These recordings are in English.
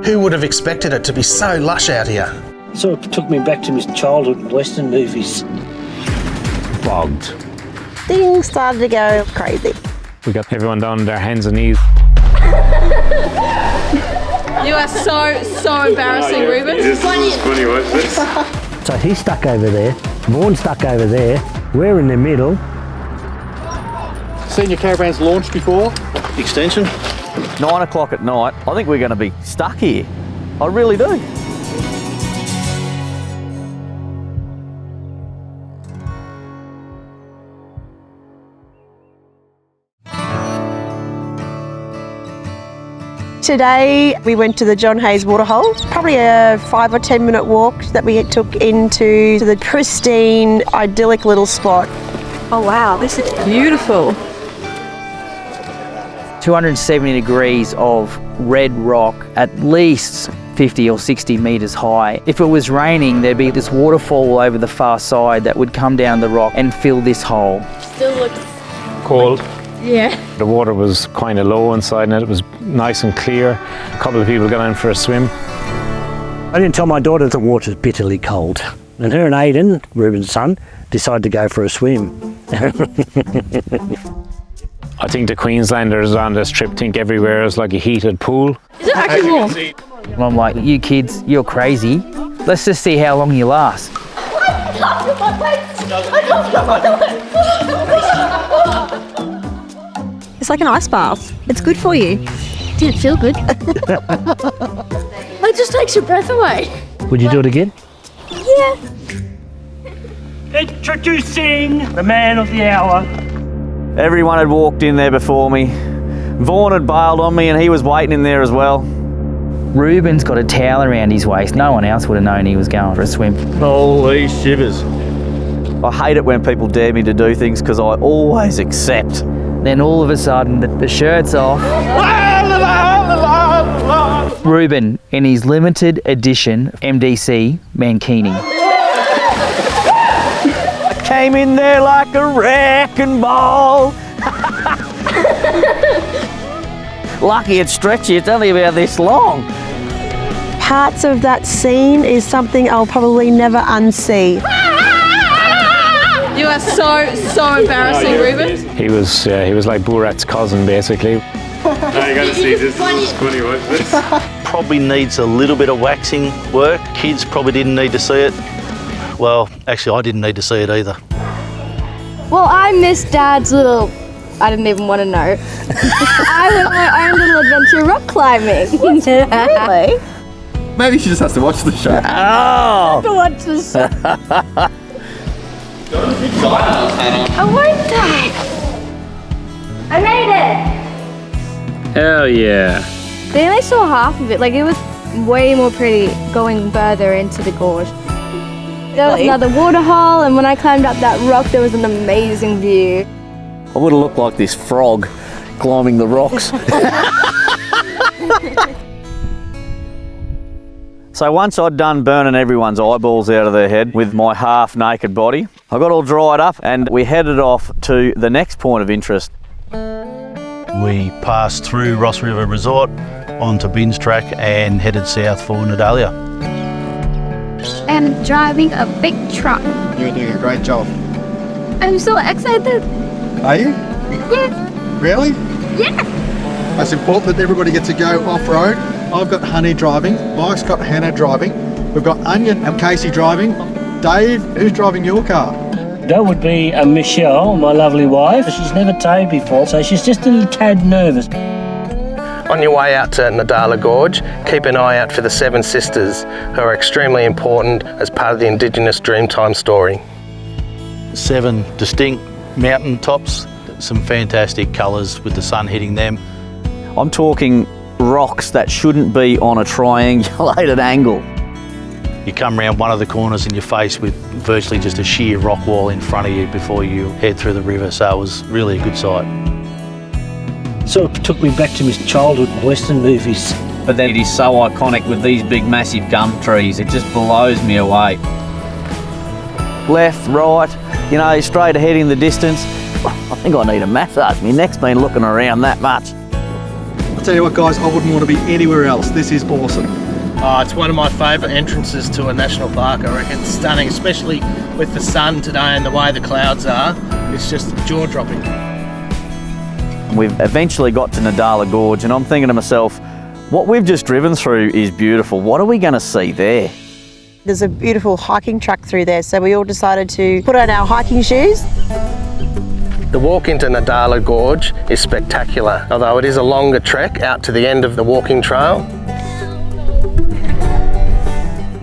Who would have expected it to be so lush out here? Sort of took me back to my childhood Western movies. Bogged. Things started to go crazy. We got everyone down on their hands and knees. You are so embarrassing, Ruben. This is funny, watch this. So he's stuck over there, Vaughn's stuck over there, we're in the middle. Seen your caravans launched before? Extension? 9 o'clock at night, I think we're going to be stuck here. I really do. Today we went to the John Hayes Waterhole, probably a 5 or 10 minute walk that we took into the pristine, idyllic little spot. Oh wow, this is beautiful. 270 degrees of red rock, at least 50 or 60 metres high. If it was raining, there'd be this waterfall over the far side that would come down the rock and fill this hole. Still looks Cold. yeah. The water was kind of low inside and it was nice and clear. A couple of people got in for a swim. I didn't tell my daughter the water's bitterly cold. And her and Aiden, Ruben's son, decided to go for a swim. I think the Queenslanders on this trip think everywhere is like a heated pool. Is it actually warm? And I'm like, you kids, you're crazy. Let's just see how long you last. It's like an ice bath. It's good for you. Did it feel good? It just takes your breath away. Would you do it again? Yeah. Introducing the man of the hour. Everyone had walked in there before me. Vaughan had bailed on me and he was waiting in there as well. Ruben's got a towel around his waist. No one else would have known he was going for a swim. Holy shivers. I hate it when people dare me to do things because I always accept. Then all of a sudden, the shirt's off. Ruben in his limited edition MDC Mankini. I came in there like a wrecking ball. Lucky it's stretchy, it's only about this long. Parts of that scene is something I'll probably never unsee. You are so embarrassing, Ruben. He was like Borat's cousin basically. Now you got to see this. This is funny, watch this. Probably needs a little bit of waxing work. Kids probably didn't need to see it. Well, actually I didn't need to see it either. Well, I missed Dad's little, I didn't even want to know. I went on my own little adventure rock climbing. Really? Maybe she just has to watch the show. Oh! To watch the show. I won't die. I made it. Hell yeah. They only saw half of it. Like, it was way more pretty going further into the gorge. There was another waterhole, and when I climbed up that rock, there was an amazing view. I would have looked like this frog climbing the rocks. So once I'd done burning everyone's eyeballs out of their head with my half-naked body, I got all dried up and we headed off to the next point of interest. We passed through Ross River Resort onto Binns Track and headed south for NDhalia. I'm driving a big truck. You're doing a great job. I'm so excited. Are you? Yeah. Really? Yeah. It's important that everybody gets to go off-road. I've got Honey driving, Mike's got Hannah driving, we've got Onion and Casey driving. Dave, who's driving your car? That would be Michelle, my lovely wife. She's never towed before, so she's just a little tad nervous. On your way out to NDhalia Gorge, keep an eye out for the Seven Sisters, who are extremely important as part of the Indigenous Dreamtime story. 7 distinct mountain tops, some fantastic colours with the sun hitting them. I'm talking rocks that shouldn't be on a triangulated angle. You come around one of the corners and you're faced with virtually just a sheer rock wall in front of you before you head through the river, so it was really a good sight. Sort of took me back to my childhood Western movies. But then it is so iconic with these big massive gum trees, it just blows me away. Left, right, you know, straight ahead in the distance. I think I need a massage. My neck's been looking around that much. tell you what guys, I wouldn't want to be anywhere else. This is awesome. Oh, it's one of my favourite entrances to a national park. I reckon it's stunning, especially with the sun today and the way the clouds are. It's just jaw-dropping. We've eventually got to NDhalia Gorge and I'm thinking to myself, what we've just driven through is beautiful. What are we going to see there? There's a beautiful hiking track through there, so we all decided to put on our hiking shoes. The walk into NDhalia Gorge is spectacular, although it is a longer trek out to the end of the walking trail.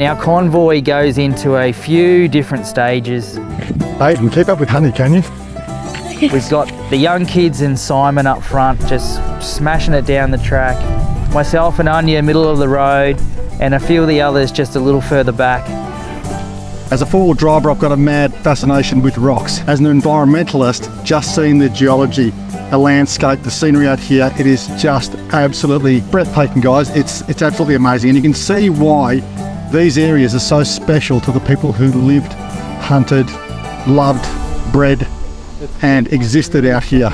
Our convoy goes into a few different stages. Laden, keep up with Honey, can you? We've got the young kids and Simon up front just smashing it down the track. Myself and Anya middle of the road, and a few of the others just a little further back. As a four-wheel driver, I've got a mad fascination with rocks. As an environmentalist, just seeing the geology, the landscape, the scenery out here, it is just absolutely breathtaking, guys. It's absolutely amazing, and you can see why these areas are so special to the people who lived, hunted, loved, bred, and existed out here.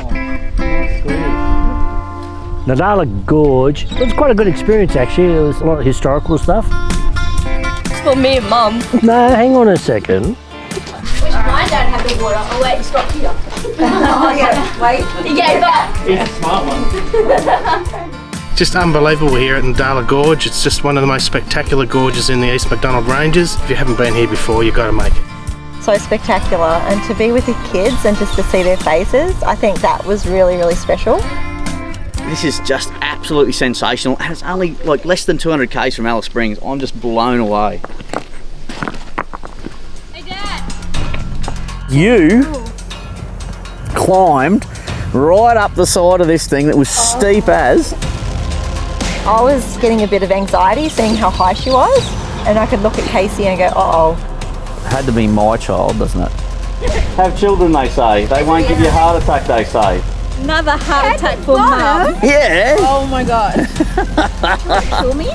NDhalia Gorge, it was quite a good experience actually. There was a lot of historical stuff. It's for me and Mum. No, hang on a second. My dad had the water. Oh wait, stop here. Oh yeah, wait. He gave up. He's a smart one. Just unbelievable here at NDhalia Gorge. It's just one of the most spectacular gorges in the East McDonald Ranges. If you haven't been here before, you've got to make it. So spectacular, and to be with the kids and just to see their faces, I think that was really, really special. This is just absolutely sensational, and it's only like less than 200 k's from Alice Springs. I'm just blown away. Hey Dad. You climbed right up the side of this thing that was steep as. I was getting a bit of anxiety seeing how high she was, and I could look at Casey and go, uh-oh. Had to be my child, doesn't it? Have children, they say. They won't give you a heart attack, they say. Another heart attack for Mum. Yeah. Oh my God. Kill me?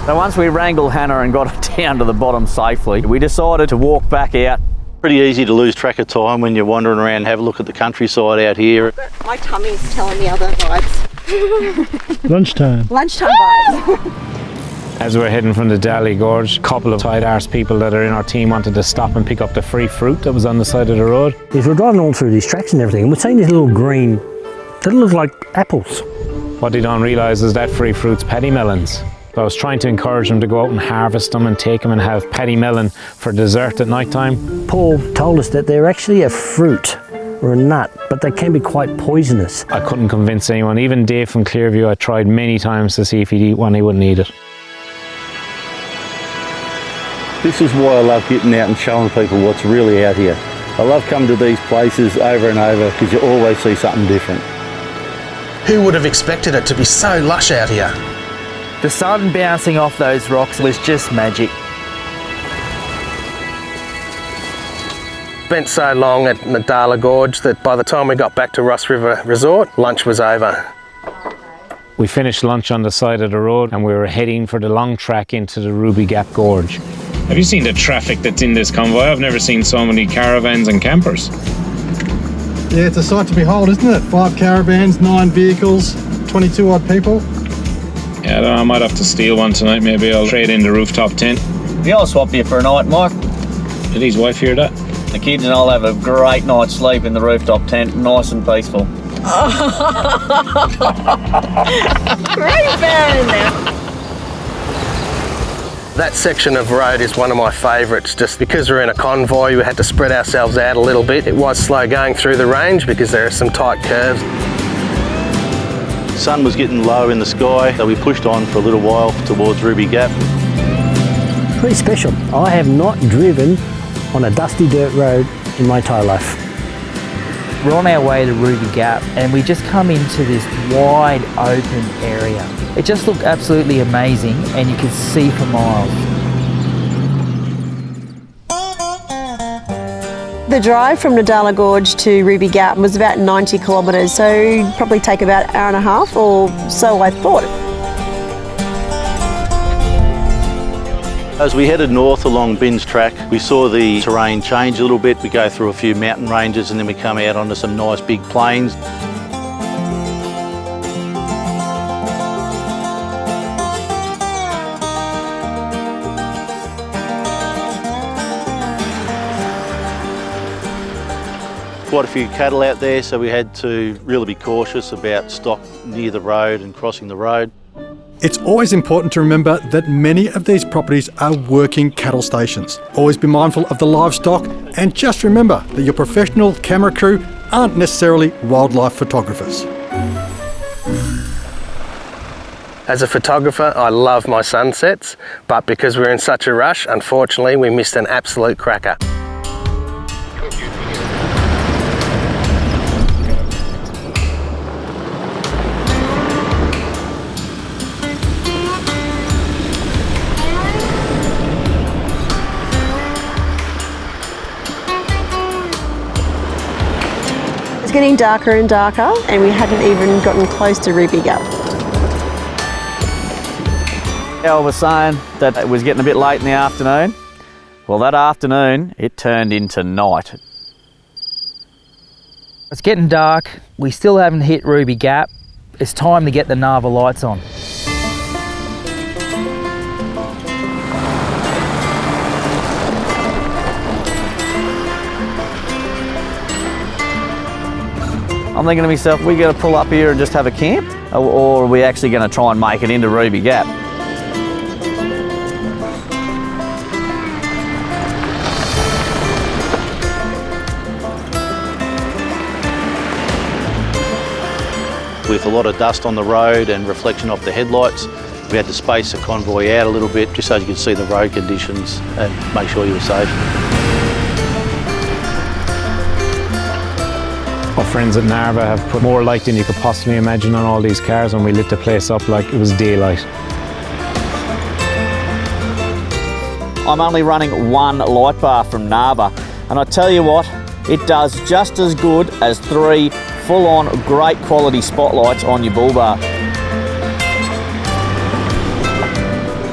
So once we wrangled Hannah and got her down to the bottom safely, we decided to walk back out. Pretty easy to lose track of time when you're wandering around and have a look at the countryside out here. My tummy's telling me other vibes. Lunchtime. Lunchtime vibes. As we're heading from the NDhalia Gorge, a couple of tight-arse people that are in our team wanted to stop and pick up the free fruit that was on the side of the road. We're driving all through these tracks and everything, and we're seeing these little green, they look like apples. What they don't realise is that free fruit's paddy melons. So I was trying to encourage them to go out and harvest them and take them and have paddy melon for dessert at night time. Paul told us that they're actually a fruit or a nut, but they can be quite poisonous. I couldn't convince anyone, even Dave from Clearview. I tried many times to see if he'd eat one, he wouldn't eat it. This is why I love getting out and showing people what's really out here. I love coming to these places over and over because you always see something different. Who would have expected it to be so lush out here? The sun bouncing off those rocks was just magic. Spent so long at NDhalia Gorge that by the time we got back to Ross River Resort, lunch was over. We finished lunch on the side of the road and we were heading for the long track into the Ruby Gap Gorge. Have you seen the traffic that's in this convoy? I've never seen so many caravans and campers. Yeah, it's a sight to behold, isn't it? 5 caravans, 9 vehicles, 22 odd people. Yeah, I don't know, I might have to steal one tonight. Maybe I'll trade in the rooftop tent. Yeah, I'll swap you for a night, Mike. Did his wife hear that? The kids and I'll have a great night's sleep in the rooftop tent, nice and peaceful. Great bear in there. That section of road is one of my favourites. Just because we're in a convoy, we had to spread ourselves out a little bit. It was slow going through the range because there are some tight curves. The sun was getting low in the sky, so we pushed on for a little while towards Ruby Gap. Pretty special. I have not driven on a dusty dirt road in my entire life. We're on our way to Ruby Gap and we just come into this wide open area. It just looked absolutely amazing and you could see for miles. The drive from NDhalia Gorge to Ruby Gap was about 90 kilometres, so it'd probably take about an hour and a half, or so I thought. As we headed north along Bin's track, we saw the terrain change a little bit. We go through a few mountain ranges and then we come out onto some nice big plains. Quite a few cattle out there, so we had to really be cautious about stock near the road and crossing the road. It's always important to remember that many of these properties are working cattle stations. Always be mindful of the livestock, and just remember that your professional camera crew aren't necessarily wildlife photographers. As a photographer, I love my sunsets, but because we're in such a rush, unfortunately, we missed an absolute cracker. It's getting darker and darker, and we hadn't even gotten close to Ruby Gap. I was saying that it was getting a bit late in the afternoon. Well, that afternoon, it turned into night. It's getting dark. We still haven't hit Ruby Gap. It's time to get the Nava lights on. I'm thinking to myself, we got to pull up here and just have a camp? Or are we actually going to try and make it into Ruby Gap? With a lot of dust on the road and reflection off the headlights, we had to space the convoy out a little bit just so you could see the road conditions and make sure you were safe. Our friends at Narva have put more light than you could possibly imagine on all these cars, and we lit the place up like it was daylight. I'm only running one light bar from Narva, and I tell you what, it does just as good as 3 full-on great quality spotlights on your bull bar.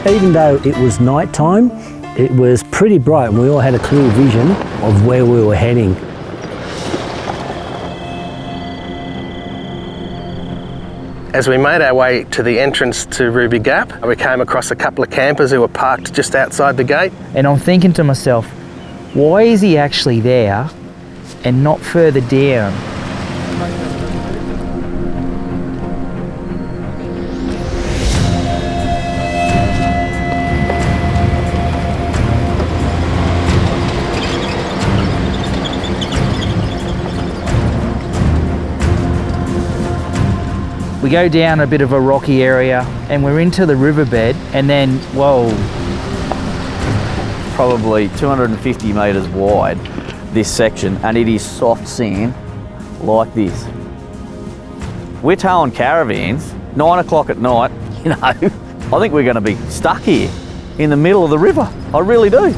Even though it was night time, it was pretty bright and we all had a clear vision of where we were heading. As we made our way to the entrance to Ruby Gap, we came across a couple of campers who were parked just outside the gate. And I'm thinking to myself, why is he actually there and not further down? We go down a bit of a rocky area and we're into the riverbed, and then, whoa. Probably 250 metres wide, this section, and it is soft sand like this. We're towing caravans, 9 o'clock at night, you know, I think we're going to be stuck here in the middle of the river. I really do.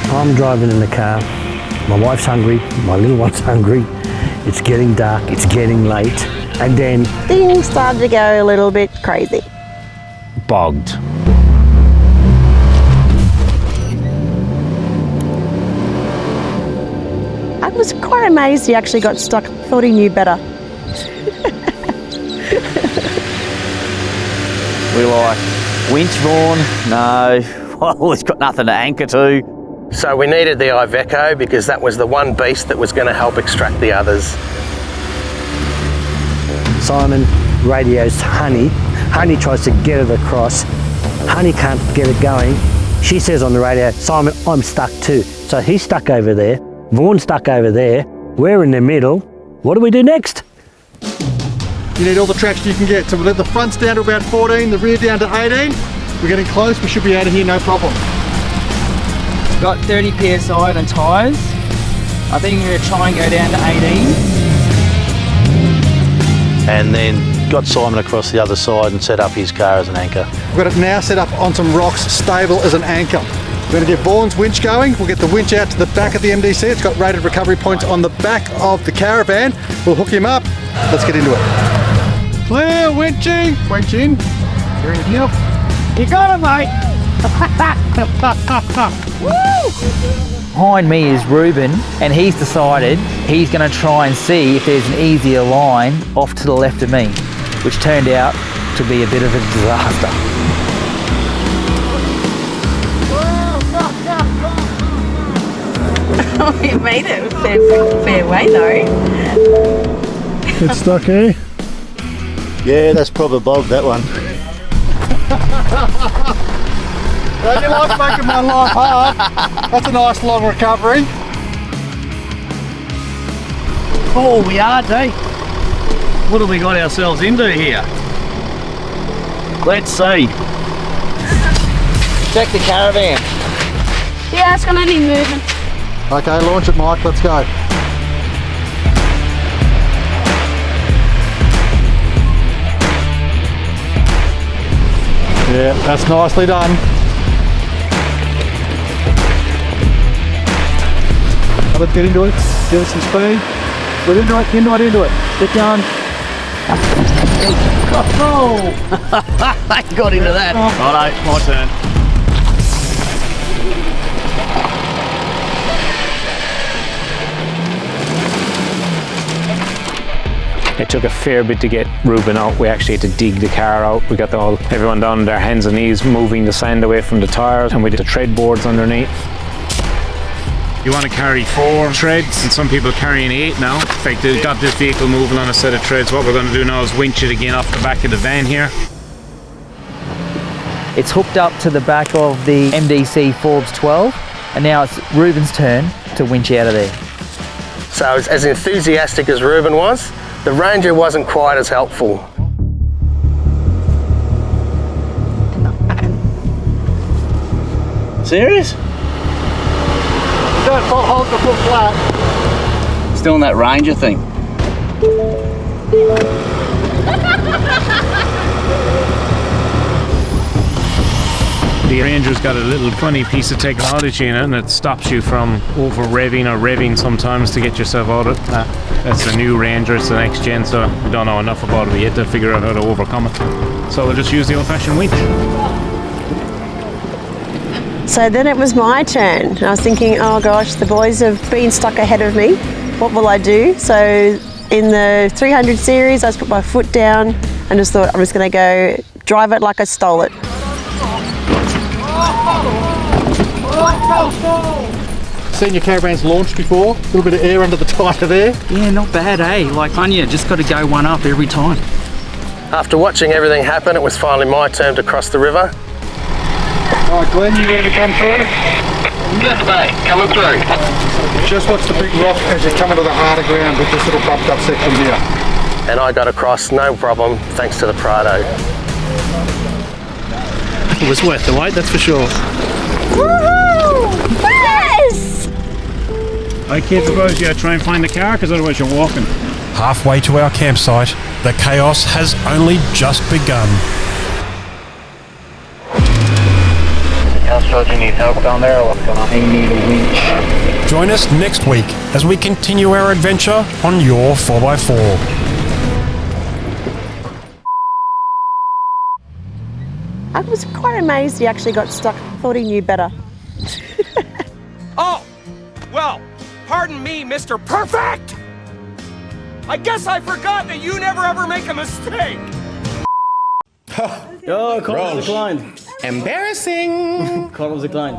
I'm driving in the car, my wife's hungry, my little one's hungry, it's getting dark, it's getting late, and then things started to go a little bit crazy. Bogged. I was quite amazed he actually got stuck. Thought he knew better. We like winch Vaughan? No. Well, it's got nothing to anchor to. So we needed the Iveco because that was the one beast that was going to help extract the others. Simon radios Honey. Honey tries to get it across. Honey can't get it going. She says on the radio, Simon, I'm stuck too. So he's stuck over there. Vaughan's stuck over there. We're in the middle. What do we do next? You need all the traction you can get. So we'll let the fronts down to about 14, the rear down to 18. We're getting close, we should be out of here, no problem. Got 30 psi on tyres. I think we're going to try and go down to 18. And then got Simon across the other side and set up his car as an anchor. We've got it now set up on some rocks, stable as an anchor. We're going to get Vaughan's winch going. We'll get the winch out to the back of the MDC. It's got rated recovery points on the back of the caravan. We'll hook him up. Let's get into it. Clear, winching. Winch in. You're in here. You got it, mate. Behind me is Ruben, and he's decided he's going to try and see if there's an easier line off to the left of me. which turned out to be a bit of a disaster. You made it a fair way though. It's stuck, eh? Yeah, that's probably Bob, that one. Don't you like making my life hard? That's a nice long recovery. Oh, we are, eh? What have we got ourselves into here? Let's see. Check the caravan. Yeah, it's gonna need moving. Okay, launch it, Mike. Let's go. Yeah, that's nicely done. Let's get into it. Give it some speed. We're into it, into it. Get going. Oh! I got into that. Righto, my turn. It took a fair bit to get Reuben out. We actually had to dig the car out. We got everyone down on their hands and knees moving the sand away from the tyres, and we did the tread boards underneath. You want to carry 4 treads, and some people are carrying 8 now. In fact, they've got this vehicle moving on a set of treads. What we're going to do now is winch it again off the back of the van here. It's hooked up to the back of the MDC Forbes 12, and now it's Reuben's turn to winch out of there. So as enthusiastic as Reuben was, the Ranger wasn't quite as helpful. Serious? Don't hold the foot flat. Still in that Ranger thing. The Ranger's got a little funny piece of technology in it, and it stops you from over revving or revving sometimes to get yourself out of that. That's the new Ranger, it's the next gen, so we don't know enough about it yet to figure out how to overcome it. So we'll just use the old-fashioned winch. So then it was my turn. And I was thinking, oh gosh, the boys have been stuck ahead of me. What will I do? So in the 300 series, I just put my foot down and just thought I'm just going to go drive it like I stole it. Seen your caravans launched before? A little bit of air under the tyre there. Yeah, not bad, eh? Like Anya, just got to go one up every time. After watching everything happen, it was finally my turn to cross the river. All right, Glenn, you ready to come through? Yes, mate. Coming through. Just watch the big rock as you come into the harder ground with this little bumped up section here. And I got across no problem, thanks to the Prado. It was worth the wait, that's for sure. Woohoo! Yes! I can't suppose you try and find the car, because otherwise you're walking. Halfway to our campsite, the chaos has only just begun. Do you need help down there or what's going on? I need a winch. Join us next week as we continue our adventure on your 4x4. I was quite amazed he actually got stuck. I thought he knew better. Oh, well, pardon me, Mr. Perfect! I guess I forgot that you never ever make a mistake! Oh, Connell's declined. Embarrassing! Connell's declined.